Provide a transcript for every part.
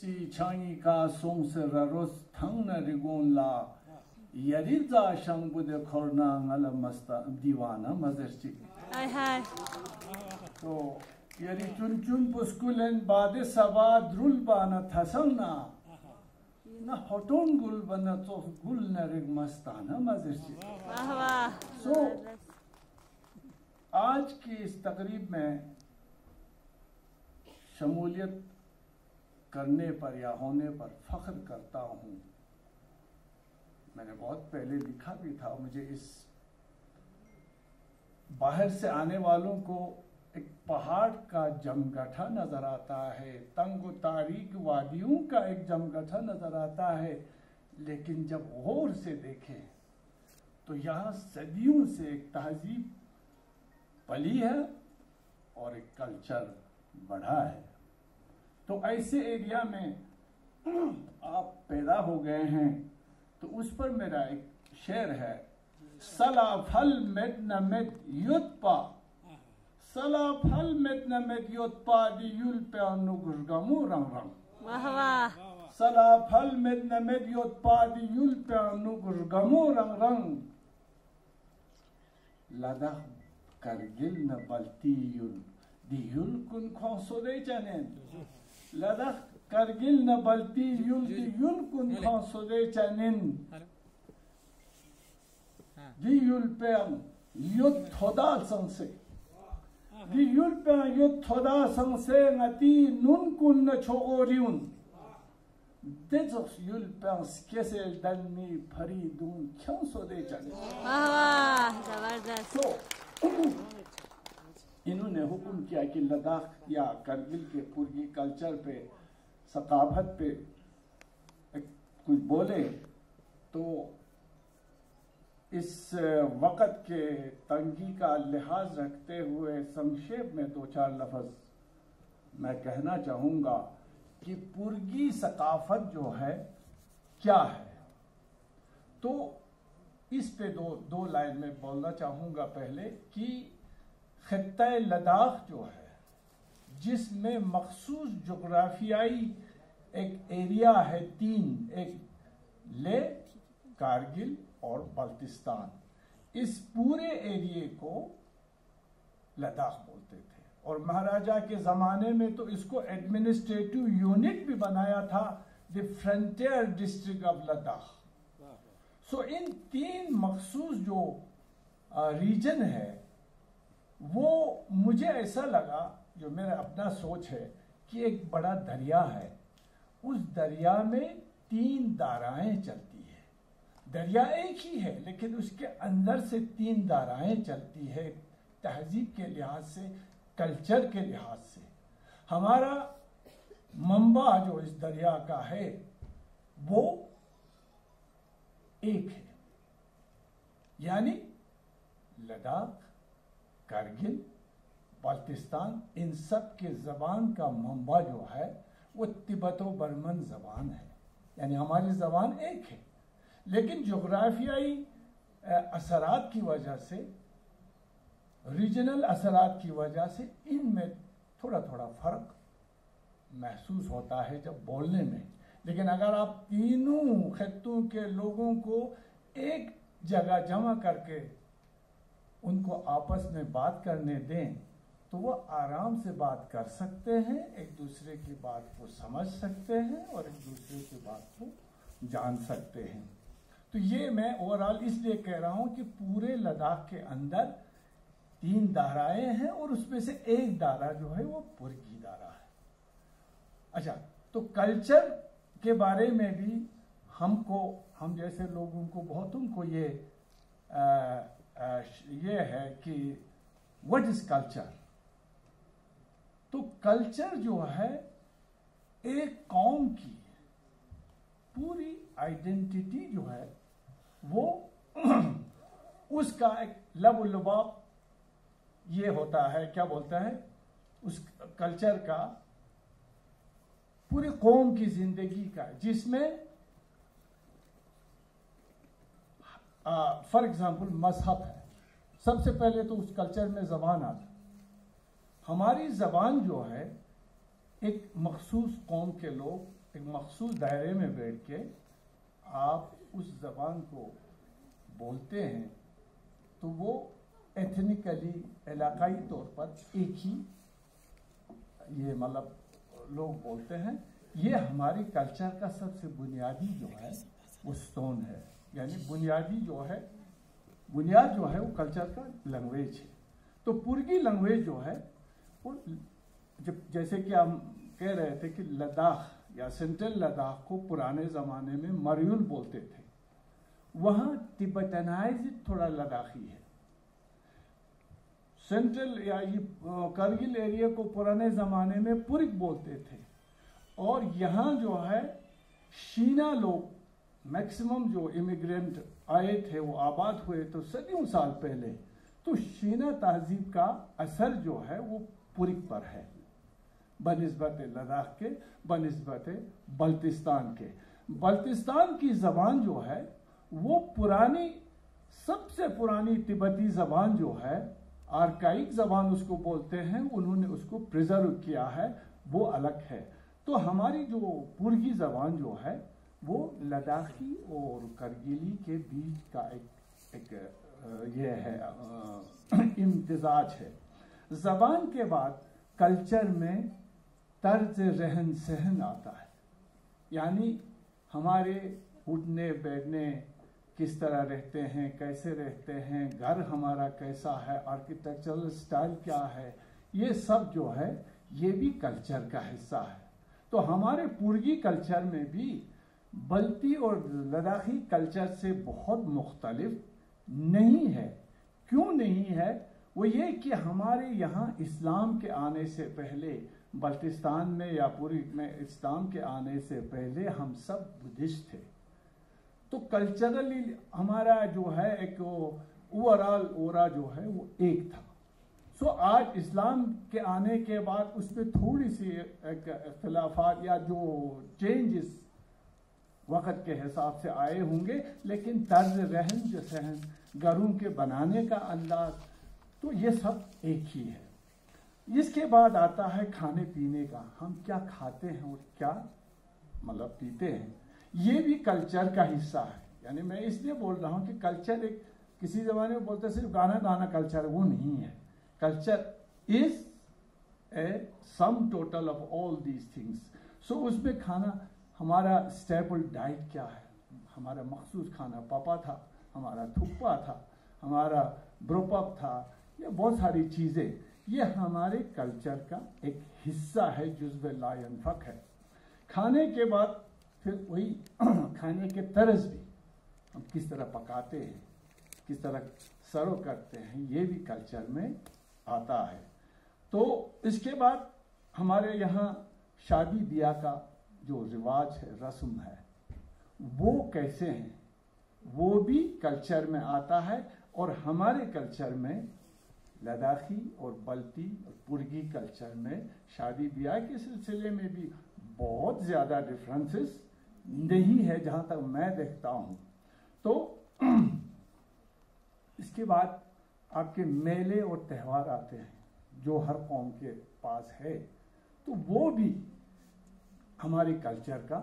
si changi ka song se raros thang na rigon la yari za shang bude khorna ngala masta diwana mazerchi hai तो यदि चुन चुन पुस्कुलेन बादे सवा द्रुल बाना थसंगना ना होटोन गुल बना तो गुल न रिग मस्ताना मज़ेची सो आज की इस तकरीब में शमूलियत करने पर या होने पर फख्र करता हूँ। मैंने बहुत पहले लिखा भी था, मुझे इस बाहर से आने वालों को एक पहाड़ का जमगठा नजर आता है, तंग तारीक वादियों का एक जमगठा नजर आता है, लेकिन जब गौर से देखें तो यहाँ सदियों से एक तहजीब पली है और एक कल्चर बढ़ा है। तो ऐसे एरिया में आप पैदा हो गए हैं, तो उस पर मेरा एक शेर है, सला फल मेद न मेद युत्पा, सला फल मेद न मेद युत्पा दी युल पे अनुगुर्गमु रंग रंग। वाह वाह। सला फल मेद न मेद युत्पा दी युल पे अनुगुर्गमु रंग रंग। लदख करगिल न बल्ती युल दी युल कुन खोसोदे चनेन। लदख करगिल न बल्ती युल दी युल कुन खोसोदे चनेन। दी युल पे युद्ध थोड़ा संसे, दी युल पे युद्ध थोड़ा संसे नती नुन कुन न छोगोरियुन। देजोस युल पे स्केसेल दलमी फरी दून क्यों सोदे चने। वाह वाह, जबरदस्त। तो इन्होंने हुक्म किया कि लद्दाख या करगिल के पुरगी कल्चर पे, सकाफत पे कुछ बोले, तो इस वक़्त के तंगी का लिहाज रखते हुए संक्षेप में दो चार लफ्ज़ मैं कहना चाहूँगा कि पुरगी सकाफत जो है क्या है। तो इस पे दो लाइन में बोलना चाहूँगा पहले कि खित्ते लद्दाख जो है, जिसमें मखसूस जोग्राफियाई एक एरिया है तीन, एक लेह, कारगिल और बल्तिस्तान, इस पूरे एरिए को लद्दाख बोलते थे। और महाराजा के ज़माने में तो इसको एडमिनिस्ट्रेटिव यूनिट भी बनाया था, the frontier district of Ladakh. So इन तीन मखसूस जो रीजन है, वो मुझे ऐसा लगा, जो मेरा अपना सोच है, कि एक बड़ा दरिया है, उस दरिया में तीन धाराएं चलती है। दरिया एक ही है लेकिन उसके अंदर से तीन धाराएं चलती है, तहजीब के लिहाज से, कल्चर के लिहाज से। हमारा मंबा जो इस दरिया का है वो एक है, यानी लद्दाख, कारगिल, बल्तिस्तान, इन सब के ज़बान का मंबा जो है वो तिब्बतो बर्मन ज़बान है, यानी हमारी ज़बान एक है। लेकिन जोग्राफियाई असरात की वजह से, रीजनल असरात की वजह से इनमें थोड़ा थोड़ा फ़र्क महसूस होता है जब बोलने में। लेकिन अगर आप तीनों खित्तों के लोगों को एक जगह जमा करके उनको आपस में बात करने दें तो वो आराम से बात कर सकते हैं, एक दूसरे की बात को समझ सकते हैं और एक दूसरे की बात को जान सकते हैं। तो ये मैं ओवरऑल इसलिए कह रहा हूँ कि पूरे लद्दाख के अंदर तीन धाराएं हैं और उसमें से एक धारा जो है वो पुरगी धारा है। अच्छा, तो कल्चर के बारे में भी हम जैसे लोगों को बहुतों को ये है कि व्हाट इज कल्चर। तो कल्चर जो है एक कौम की पूरी आइडेंटिटी जो है वो उसका एक लब लुबाब ये होता है, क्या बोलता है, उस कल्चर का पूरी कौम की जिंदगी का, जिसमें फॉर एग्जाम्पल मजहब है। सबसे पहले तो उस कल्चर में ज़बान आता है। हमारी ज़बान जो है एक मखसूस कौम के लोग एक मखसूस दायरे में बैठ के आप उस जबान को बोलते हैं तो वो एथनिकली इलाकाई तौर पर एक ही ये मतलब लोग बोलते हैं। ये हमारी कल्चर का सबसे बुनियादी जो है वो स्टोन है, यानी बुनियादी जो है बुनियाद जो है वो कल्चर का लैंग्वेज है। तो पुर्गी लैंग्वेज जो है वो जैसे कि हम कह रहे थे कि लद्दाख या सेंट्रल लद्दाख को पुराने ज़माने में मरयून बोलते थे, वहाँ तिब्बतनाइज थोड़ा लद्दाखी है। सेंट्रल या ये करगिल एरिया को पुराने ज़माने में पुर्ग बोलते थे। और यहाँ जो है शीना लोग मैक्सिमम जो इमिग्रेंट आए थे वो आबाद हुए तो सदियों साल पहले, तो शीना तहजीब का असर जो है वो पुर्ग पर है बनिस्बत लद्दाख के, बनिस्बत बल्तिस्तान के। बल्तिस्तान की ज़बान जो है वो पुरानी सबसे पुरानी तिब्बती ज़बान जो है, आर्काइक ज़बान उसको बोलते हैं, उन्होंने उसको प्रिजर्व किया है, वो अलग है। तो हमारी जो पुर्गी ज़बान जो है वो लद्दाखी और करगिली के बीच का एक ये है इम्तिजाज है। ज़बान के बाद कल्चर में तर्ज रहन सहन आता है, यानी हमारे उठने बैठने किस तरह रहते हैं, कैसे रहते हैं, घर हमारा कैसा है, आर्किटेक्चरल स्टाइल क्या है, ये सब जो है ये भी कल्चर का हिस्सा है। तो हमारे पुर्गी कल्चर में भी बल्ती और लद्दाखी कल्चर से बहुत मुख्तलिफ नहीं है। क्यों नहीं है? वो ये कि हमारे यहाँ इस्लाम के आने से पहले, बल्तिस्तान में या पुरी में इस्लाम के आने से पहले हम सब बुद्धिस्ट थे। तो कल्चरली हमारा जो है एक ओवरऑल ओरा जो है वो एक था। सो आज इस्लाम के आने के बाद उसमें थोड़ी सी इख्तिलाफात या जो चेंजेस वक़्त के हिसाब से आए होंगे, लेकिन तर्ज रहन सहन, घरों के बनाने का अंदाज, तो ये सब एक ही है। इसके बाद आता है खाने पीने का, हम क्या खाते हैं और क्या मतलब पीते हैं, ये भी कल्चर का हिस्सा है। यानी मैं इसलिए बोल रहा हूँ कि कल्चर एक किसी ज़माने में बोलते सिर्फ गाना गाना कल्चर, वो नहीं है। Culture is a sum total of all these things. So उसमें खाना, हमारा स्टेपल डाइट क्या है, हमारा मखसूस खाना पापा था, हमारा थुप्पा था, हमारा ब्रोपअप था, ये बहुत सारी चीज़ें, ये हमारे कल्चर का एक हिस्सा है, जुज़्व ला यनफ़क है। खाने के बाद फिर वही खाने के तर्ज भी, हम किस तरह पकाते हैं, किस तरह सर्व करते हैं, ये भी कल्चर में आता है। तो इसके बाद हमारे यहाँ शादी ब्याह का जो रिवाज है, रस्म है, वो कैसे हैं, वो भी कल्चर में आता है। और हमारे कल्चर में लद्दाखी और बल्ती और पुर्गी कल्चर में शादी ब्याह के सिलसिले में भी बहुत ज़्यादा डिफरेंसेस नहीं है, जहाँ तक मैं देखता हूँ। तो इसके बाद आपके मेले और त्यौहार आते हैं जो हर कौम के पास है, तो वो भी हमारी कल्चर का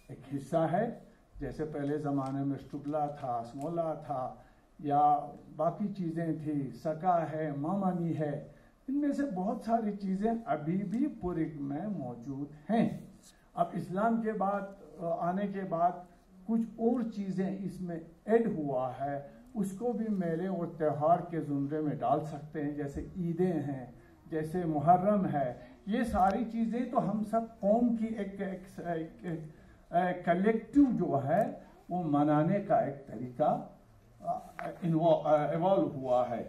एक हिस्सा है। जैसे पहले ज़माने में स्टुगला था, स्मोला था, या बाकी चीज़ें थी, सका है, मामानी है, इनमें से बहुत सारी चीज़ें अभी भी पुर्ग में मौजूद हैं। अब इस्लाम के बाद आने के बाद कुछ और चीज़ें इसमें ऐड हुआ है, उसको भी मेले और त्यौहार के ज़ुमरे में डाल सकते हैं। जैसे ईदें हैं, जैसे मुहर्रम है, ये सारी चीज़ें तो हम सब कौम की एक कलेक्टिव जो है वो मनाने का एक तरीका इवॉल्व हुआ है।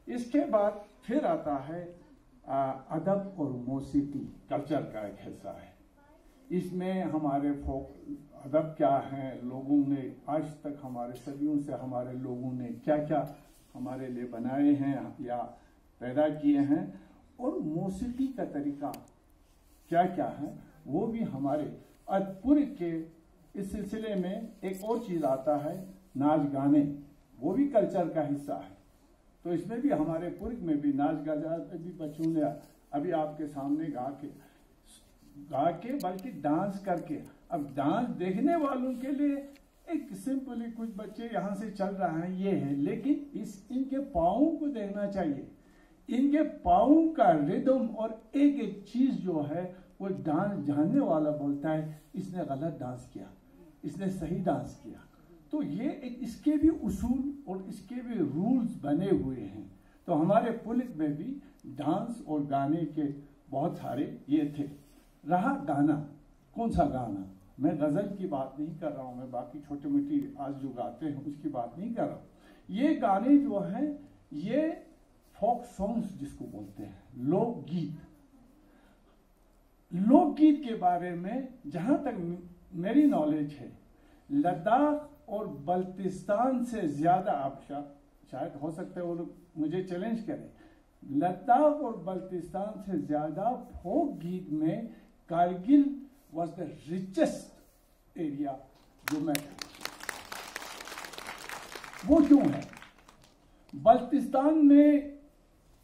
इसके बाद फिर आता है अदब और मौसीकी, कल्चर का एक हिस्सा है। इसमें हमारे फोक अदब क्या है, लोगों ने आज तक हमारे सदियों से हमारे लोगों ने क्या क्या हमारे लिए बनाए हैं या पैदा किए हैं, और मौसीकी का तरीका क्या क्या है, वो भी हमारे पुर्ग के इस सिलसिले में एक और चीज़ आता है, नाच गाने, वो भी कल्चर का हिस्सा है। तो इसमें भी हमारे पुर्ग में भी नाच गाना, भी बच्चों ने अभी आपके सामने गा के बल्कि डांस करके अब डांस देखने वालों के लिए एक सिंपली कुछ बच्चे यहाँ से चल रहा है ये है, लेकिन इनके पाँव को देखना चाहिए। इनके पाँव का रिदम और एक एक चीज जो है वो डांस जानने वाला बोलता है इसने गलत डांस किया, इसने सही डांस किया। तो ये एक इसके भी उसूल और इसके भी रूल्स बने हुए हैं। तो हमारे पुलिस में भी डांस और गाने के बहुत सारे ये थे। रहा गाना, कौन सा गाना, मैं गजल की बात नहीं कर रहा हूँ, मैं बाकी छोटे मोटी आज जो गाते हैं उसकी बात नहीं कर रहा हूँ। ये गाने जो हैं ये फोक सॉन्ग्स जिसको बोलते हैं, लोकगीत। लोकगीत के बारे में जहां तक मेरी नॉलेज है, लद्दाख और बल्तिस्तान से ज्यादा, आप शायद हो सकता है वो लोग मुझे चैलेंज करें, लद्दाख और बल्तिस्तान से ज्यादा फोक गीत में Kargil was the richest area जो मैं वो क्यों है? बल्तिस्तान में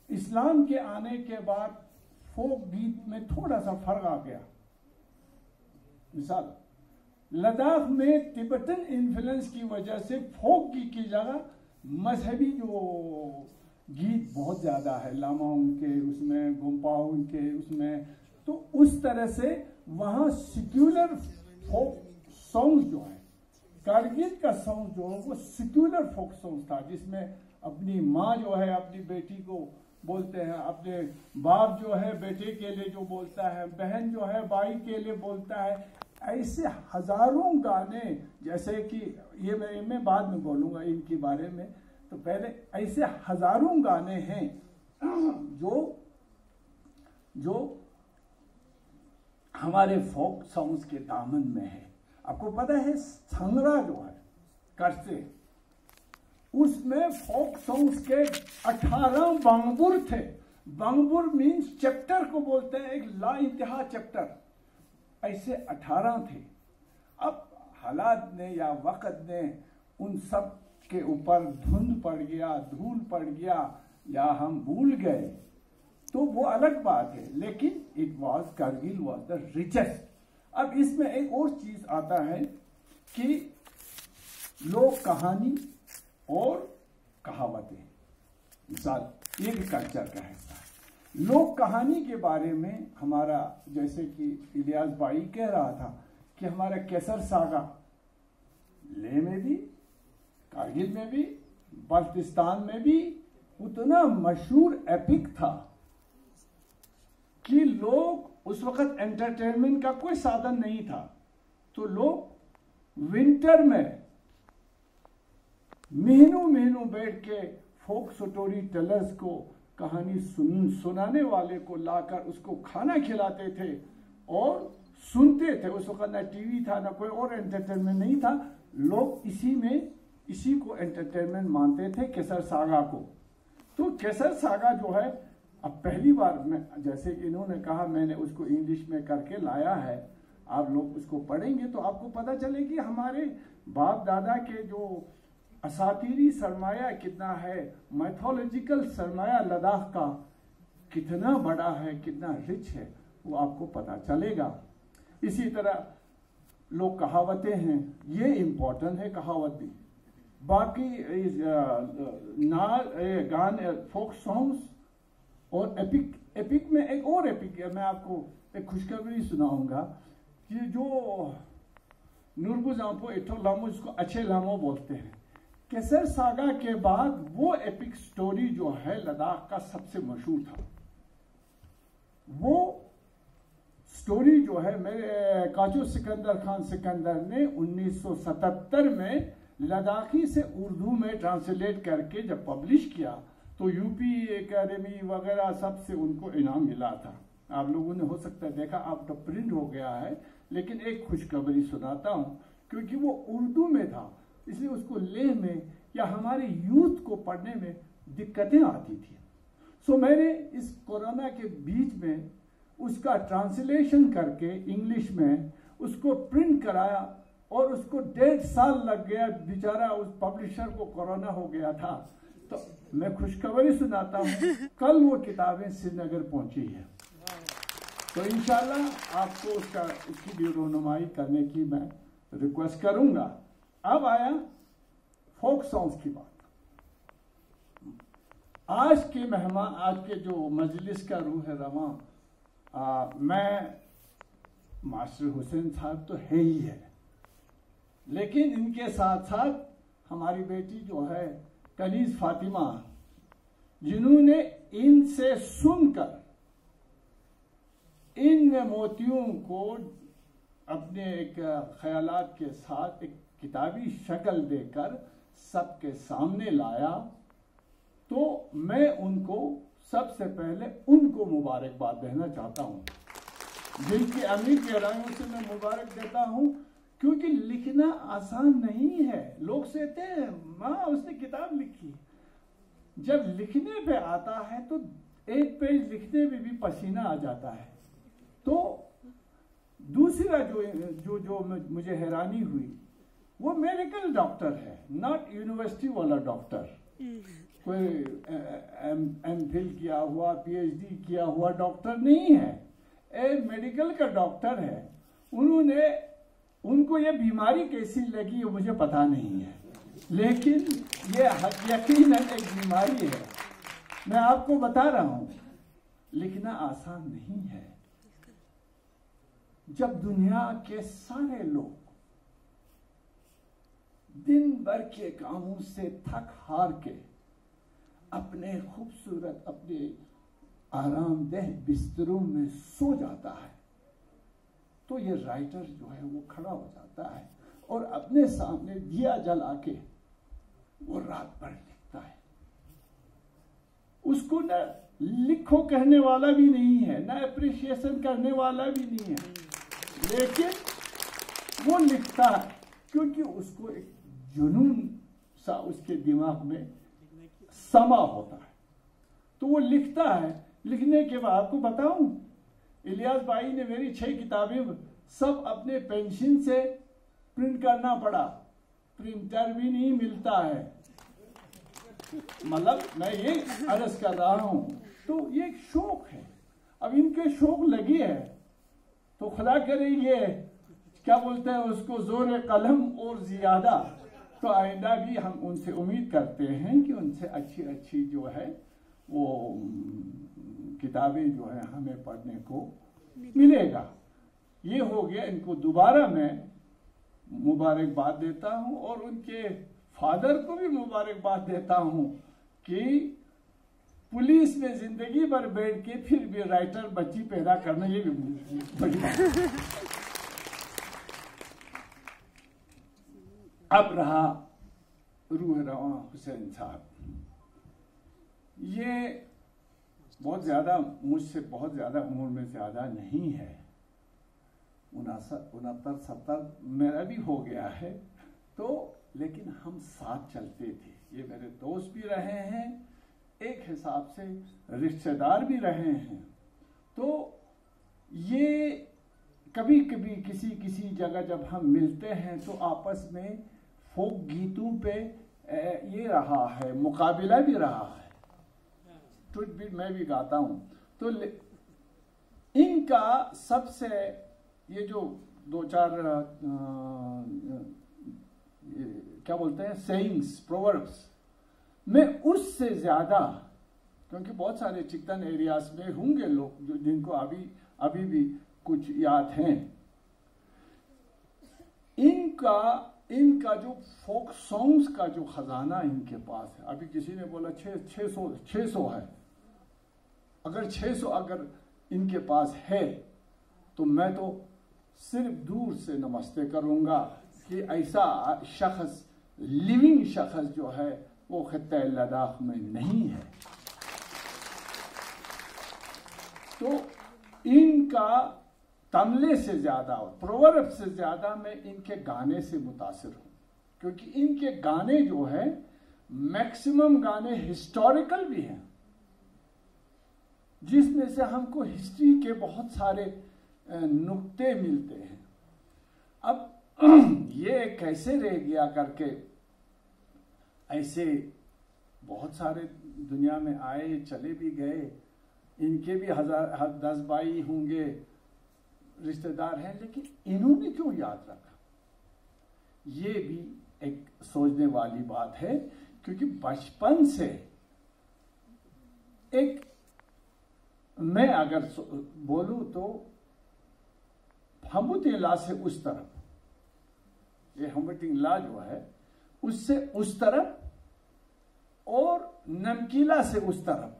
इस्लाम के आने के बाद फोक गीत में थोड़ा सा फर्क आ गया। मिसाल, लद्दाख में तिब्बतन इन्फ्लुएंस की वजह से फोक गीत की जगह मजहबी जो गीत बहुत ज्यादा है, लामाओं के उसमें, गोम्पाओं के उसमें, तो उस तरह से वहां सिक्युलर फोक सॉन्ग जो है, कारगिल का सॉन्ग जो है वो सिक्युलर फोक सॉन्ग था, जिसमें अपनी माँ जो है अपनी बेटी को बोलते हैं, अपने बाप जो है बेटे के लिए जो बोलता है, बहन जो है भाई के लिए बोलता है। ऐसे हजारों गाने, जैसे कि ये मैं बाद में बोलूंगा इनके बारे में, तो पहले ऐसे हजारों गाने हैं जो हमारे फोक सॉन्ग्स के दामन में है। आपको पता है संगरा जो है करसे, उसमें फोक सॉन्ग्स के 18 बंगबुर थे। बंगबुर मीन्स चैप्टर को बोलते हैं, एक ला इंतहा चैप्टर, ऐसे 18 थे। अब हालात ने या वक्त ने उन सब के ऊपर धुंध पड़ गया, धूल पड़ गया, या हम भूल गए तो वो अलग बात है, लेकिन it was, Kargil was the richest. अब इसमें एक और चीज आता है कि लोक कहानी और कहावतें, मिसाल ये भी कल्चर का हिस्सा है। लोक कहानी के बारे में हमारा, जैसे कि इलियास भाई कह रहा था कि हमारा केसर सागा लेह में भी, कारगिल में भी, बल्तिस्तान में भी उतना मशहूर एपिक था कि लोग, उस वक्त एंटरटेनमेंट का कोई साधन नहीं था, तो लोग विंटर में महीनों बैठ के फोक स्टोरी टेलर्स को, कहानी सुनाने वाले को लाकर उसको खाना खिलाते थे और सुनते थे। उस वक्त ना टीवी था, ना कोई और एंटरटेनमेंट नहीं था, लोग इसी को एंटरटेनमेंट मानते थे, केसर सागा को। तो केसर सागा जो है, अब पहली बार मैं, जैसे कि इन्होंने कहा, मैंने उसको इंग्लिश में करके लाया है, आप लोग उसको पढ़ेंगे तो आपको पता चले कि हमारे बाप दादा के जो असातीरी सरमाया कितना है, मैथोलॉजिकल सरमाया लद्दाख का कितना बड़ा है, कितना रिच है, वो आपको पता चलेगा। इसी तरह लोग कहावतें हैं, ये इम्पोर्टेंट है कहावत भी। बाकी गाने, फोक सॉन्ग्स और एपिक में एक और एपिक है, मैं आपको एक खुशखबरी सुनाऊंगा कि जो नूरबु जाम्पो इठो लामो, जिसको अच्छे लामो बोलते हैं, केसर सागा के बाद वो एपिक स्टोरी जो है लद्दाख का सबसे मशहूर था। वो स्टोरी जो है मेरे काजो सिकंदर खान सिकंदर ने 1977 में लद्दाखी से उर्दू में ट्रांसलेट करके जब पब्लिश किया, तो यूपी एकेडमी वगैरह सबसे उनको इनाम मिला था। आप लोगों ने हो सकता है देखा, अब तो प्रिंट हो गया है, लेकिन एक खुशखबरी सुनाता हूं, क्योंकि वो उर्दू में था, इसलिए उसको लेह में या हमारे यूथ को पढ़ने में दिक्कतें आती थी। सो मैंने इस कोरोना के बीच में उसका ट्रांसलेशन करके इंग्लिश में उसको प्रिंट कराया, और उसको 1.5 साल लग गया, बेचारा उस पब्लिशर को कोरोना हो गया था। तो मैं खुशखबरी सुनाता हूँ, कल वो किताबें श्रीनगर पहुंची है। तो इंशाल्लाह आपको उसकी भी रहनुमाई करने की मैं रिक्वेस्ट करूंगा। अब आया फोक सॉन्ग्स की बात। आज के मेहमान, आज के जो मजलिस का रूह है रवां, मैं मास्टर हुसैन साहब तो है ही है, लेकिन इनके साथ साथ हमारी बेटी जो है कनीज फातिमा, जिन्होंने इनसे सुनकर इन मोतियों को अपने एक ख्यालात के साथ एक किताबी शक्ल देकर सबके सामने लाया, तो मैं उनको सबसे पहले उनको मुबारकबाद देना चाहता हूं। दिल की अमीर गहराइयों से मैं मुबारक देता हूं, क्योंकि लिखना आसान नहीं है। लोग कहते हैं माँ उसने किताब लिखी, जब लिखने पे आता है तो एक पेज लिखने में भी पसीना आ जाता है। तो दूसरा जो मुझे हैरानी हुई, वो मेडिकल डॉक्टर है, नॉट यूनिवर्सिटी वाला डॉक्टर, कोई एमफिल किया हुआ पीएचडी किया हुआ डॉक्टर नहीं है, एक मेडिकल का डॉक्टर है। उनको ये बीमारी कैसी लगी वो मुझे पता नहीं है, लेकिन ये यकीनन एक बीमारी है। मैं आपको बता रहा हूं, लिखना आसान नहीं है। जब दुनिया के सारे लोग दिन भर के कामों से थक हार के अपने खूबसूरत अपने आरामदेह बिस्तरों में सो जाता है, तो ये राइटर जो है वो खड़ा हो जाता है और अपने सामने दिया जला के वो रात भर लिखता है। उसको न लिखो कहने वाला भी नहीं है, न अप्रिशिएशन करने वाला भी नहीं है, लेकिन वो लिखता है क्योंकि उसको एक जुनून सा उसके दिमाग में समा होता है, तो वो लिखता है। लिखने के बाद आपको बताऊं, इलियास भाई ने मेरी 6 किताबें सब अपने पेंशन से प्रिंट करना पड़ा, प्रिंटर भी नहीं मिलता है। मतलब मैं ये अर्ज कर रहा हूं, तो ये एक शौक है। अब इनके शौक लगी है तो खुदा करे ये क्या बोलते हैं उसको, जोर कलम और ज्यादा। तो आइंदा भी हम उनसे उम्मीद करते हैं कि उनसे अच्छी अच्छी जो है वो किताबें जो है हमें पढ़ने को मिलेगा। ये हो गया, इनको दोबारा मैं मुबारकबाद देता हूं और उनके फादर को भी मुबारकबाद देता हूं कि पुलिस में जिंदगी भर बैठ के फिर भी राइटर बच्ची पैदा करना, ये भी बड़ी बात है। अब रहा रूह रवां हुसैन साहब, ये बहुत ज्यादा, मुझसे बहुत ज्यादा उम्र में ज्यादा नहीं है, 69-70 मेरा भी हो गया है, तो लेकिन हम साथ चलते थे। ये मेरे दोस्त भी रहे हैं, एक हिसाब से रिश्तेदार भी रहे हैं। तो ये कभी कभी किसी जगह जब हम मिलते हैं तो आपस में फोक गीतों पे ये रहा है, मुकाबला भी रहा है, ट्रुथ भी मैं भी गाता हूं। तो इनका सबसे ये जो 2-4 क्या बोलते हैं सेइंग्स, प्रोवर्ब्स में, उससे ज्यादा, क्योंकि बहुत सारे चिकन एरियाज में होंगे लोग जो जिनको अभी भी कुछ याद हैं, इनका जो फोक सॉन्ग्स का जो खजाना इनके पास है। अभी किसी ने बोला 600 है, अगर 600 अगर इनके पास है तो मैं तो सिर्फ दूर से नमस्ते करूंगा कि ऐसा शख्स, लिविंग शख्स जो है वो खित्ता लद्दाख में नहीं है। तो इनका तमले से ज्यादा, प्रोवर्ब से ज्यादा मैं इनके गाने से मुतासिर हूं, क्योंकि इनके गाने जो है मैक्सिमम गाने हिस्टोरिकल भी हैं, जिसमें से हमको हिस्ट्री के बहुत सारे नुक्ते मिलते हैं। अब ये कैसे रह गया करके, ऐसे बहुत सारे दुनिया में आए चले भी गए, इनके भी 10 भाई होंगे, रिश्तेदार हैं, लेकिन इन्होंने क्यों याद रखा? ये भी एक सोचने वाली बात है, क्योंकि बचपन से एक, मैं अगर बोलूं तो हमutiला से उस तरफ, ये हमटिंगला जो है उससे उस तरफ, और नमकीला से उस तरफ,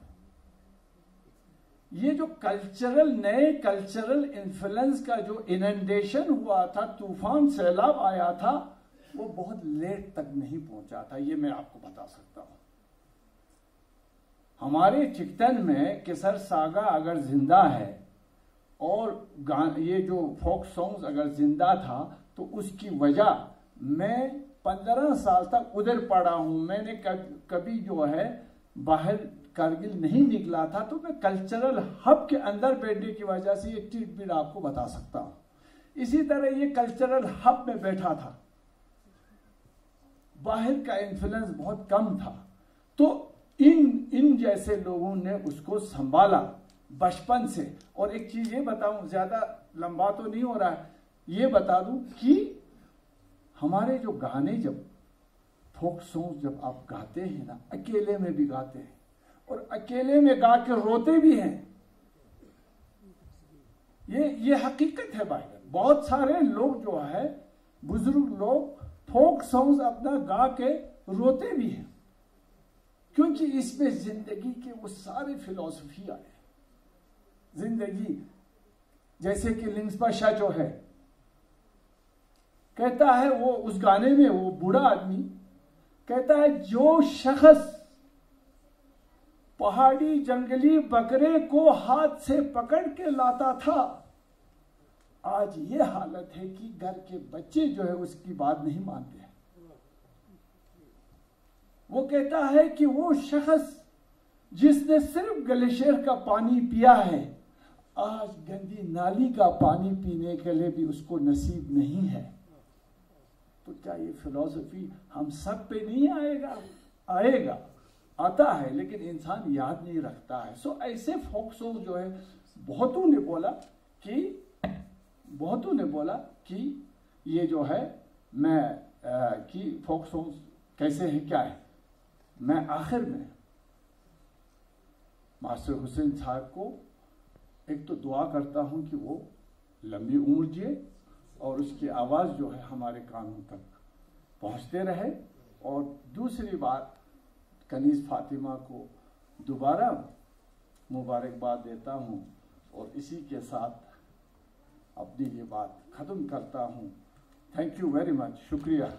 ये जो कल्चरल, नए कल्चरल इन्फ्लुएंस का जो इनंडेशन हुआ था, तूफान सैलाब आया था, वो बहुत लेट तक नहीं पहुंचा था। ये मैं आपको बता सकता हूं। हमारे चिकटन में केसर सागा अगर जिंदा है और ये जो फोक सॉन्ग्स अगर जिंदा था, तो उसकी वजह, मैं 15 साल तक उधर पड़ा हूं। मैंने कभी जो है बाहर कारगिल नहीं निकला था, तो मैं कल्चरल हब के अंदर बैठने की वजह से एक चीज भी आपको बता सकता हूं। इसी तरह ये कल्चरल हब में बैठा था, बाहर का इन्फ्लुएंस बहुत कम था, तो इन जैसे लोगों ने उसको संभाला बचपन से। और एक चीज ये बताऊं, ज्यादा लंबा तो नहीं हो रहा है, ये बता दूं कि हमारे जो गाने, जब फोक सॉन्ग जब आप गाते हैं ना, अकेले में भी गाते हैं और अकेले में गा के रोते भी हैं। ये हकीकत है भाई। बहुत सारे लोग जो है, बुजुर्ग लोग, फोक सॉन्ग्स अपना गा के रोते भी हैं, क्योंकि इसमें जिंदगी के वो सारे फिलॉसफी आए। जिंदगी, जैसे कि लिंग्सपा जो है, कहता है वो उस गाने में, वो बूढ़ा आदमी कहता है, जो शख्स पहाड़ी जंगली बकरे को हाथ से पकड़ के लाता था, आज ये हालत है कि घर के बच्चे जो है उसकी बात नहीं मानते हैं। वो कहता है कि वो शख्स जिसने सिर्फ ग्लेशियर का पानी पिया है, आज गंदी नाली का पानी पीने के लिए भी उसको नसीब नहीं है। तो क्या ये फिलॉसफी हम सब पे नहीं आएगा? आएगा, आता है, लेकिन इंसान याद नहीं रखता है। सो ऐसे फोक सॉन्ग जो है, बहुतों ने बोला कि ये जो है, कि फोक सॉन्ग कैसे है, क्या है। मैं आखिर में मास्टर हुसैन साहब को एक तो दुआ करता हूं कि वो लंबी उम्र जिए और उसकी आवाज़ जो है हमारे कानों तक पहुंचते रहे। और दूसरी बात, कनीज़ फातिमा को दोबारा मुबारकबाद देता हूं और इसी के साथ अपनी ये बात ख़त्म करता हूं। थैंक यू वेरी मच, शुक्रिया।